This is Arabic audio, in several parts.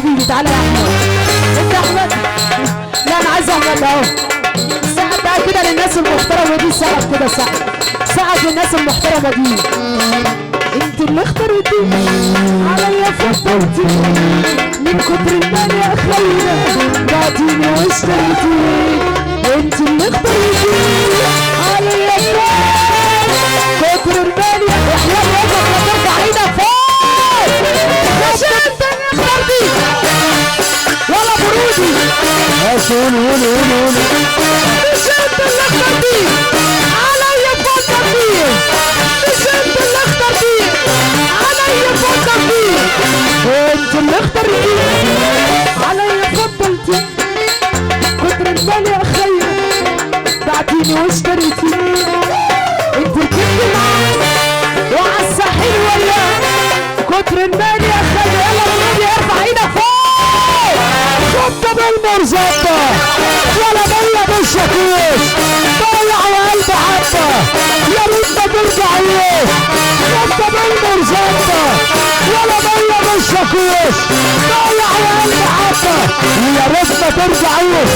حبيبي تعالى يا احمد. انت احمد؟ لا انا عايز احمد اهو. سقف بقى كده للناس المحترمه دي، سقف كده، سقف للناس المحترمه دي. انت اللي اخترتيني عليا فضلتيني من كتر المال يا خينا بعتيني واشتريتيني. انت اللي اخترتيني عليا كتر المال يا احلام وجهك ما ترفع ايدك فوق. مش انت اللي اخترتي ولا برودي. ماشي قولي. مش انت اللي اخترتي عليا فضلتيني. مش انت اللي اخترتي عليا فضلتيني. انت اللي اخترتي عليا فضلتي كتر المال يا خير بعتيني واشتريتيني. انت ركبتي معايا وعلى الساحل ولا كتر المال يا خير. يلا برودي ارفع ايدك فوق. خطة بالمرزبة ولا بيا بالشاكوش ضيع وقلب حبة يا ريت ما ترجع ايه. خطة بالمرزبة ولا بيا بالشاكوش ضيع وقلب حبة يا ريت ما ترجع ايه.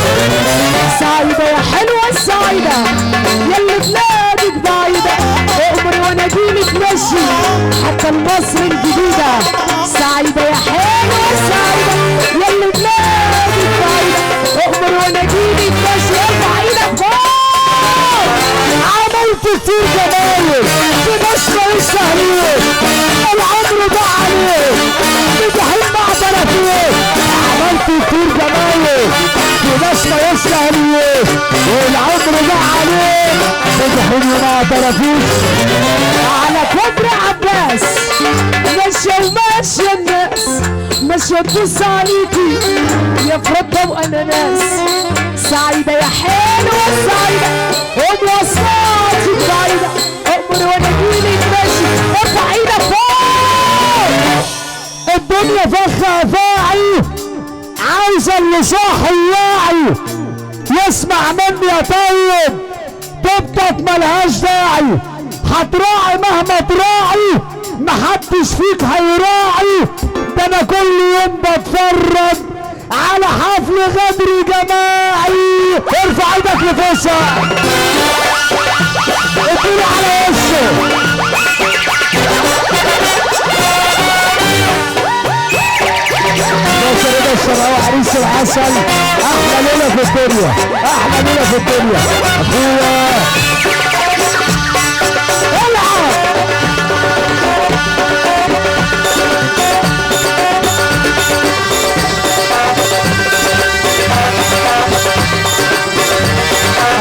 سعيدة يا حلوة السعيدة يلي بلادك بعيدة اؤمر وانا اجيلك ماشي حتى مصر الجديدة. سعيدة يا حلوة السعيدة يلي بلادك بعيدة اؤمر وانا اجيلك ماشي. ارفع ايدك فوق. عملت كتير جمايل في مصر السهلين العمر ضاع عليك بجحيم معدلة فيك. عملت كتير جمايل في مصر السهلين والعمر ضاع عليك بجحيم معدلة فيك. على كبر عباس ماشية وماشية الناس ماشية تبص عليكي يا فرطة واناناس. سعيدة يا حلوة السعيدة ومواصلاتك بعيدة اؤمر وانا اجيلك ماشي. ارفع ايدك فوق. الدنيا فخة فاعي عايزة اللي صاحي واعي يسمع مني يا طيب. طبطك ملهاش داعي هتراعي مهما تراعي محدش فيك هيراعي. ده انا كل يوم بتفرج على حفل غدر جماعي. ارفع ايدك لفوسها اديله على وشه. الشراوي عريس العسل احلى ليله في الدنيا احلى ليله في الدنيا اخويا. العب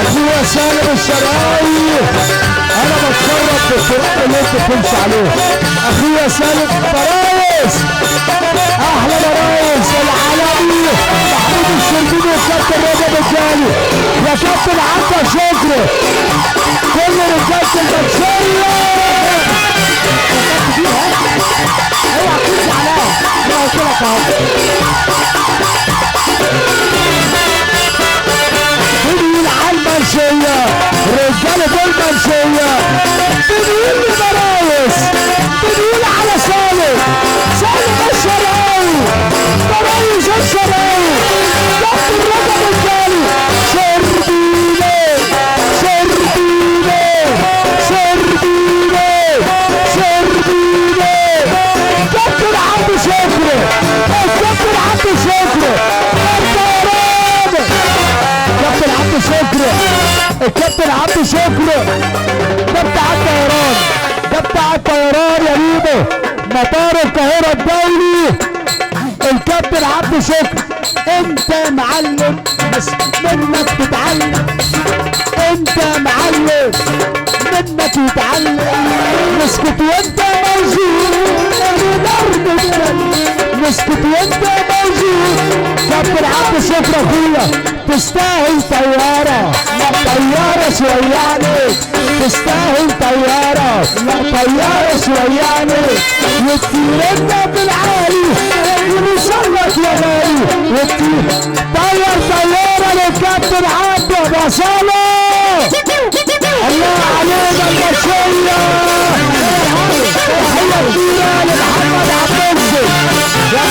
اخويا سالم الشراوي انا بتشرف بالطريقه اللي انت بتمشي عليه. اخويا سالم برايس احلى برايس العالمي محمود الشربيني والكابتن رجب الجالي يا كابتن عبد شكري كل رجاله المنشيه. اوعى تكون زعلان انا قلت لك اهو. بنقول على المنشيه رجاله المنشيه بنقول لبرايس بنقول على سالم الشراوي برايس الشراوي كابتن رجب الجالي شربيني كابتن عبد شكري كابتن عبد شكري الكابتن عبد شكري ده بتاع الطيران ده بتاع الطيران يا ريبو مطار القاهرة الدولي. الكابتن عبد شكري انت معلم بس منك تتعلم. انت معلم منك يتعلم. نسكت وانت موجود نسكت وانت موجود. كابتن عبد شكري اخويا تستاهل طيارة شوياني تستاهل طيارة شوياني وتطير انت بالعالي ونوصلك يا غالي وتطير طيارة للكابتن عبد بصالة. الله علينا المشية هي كبيرة لمحمد عبد الناصر يا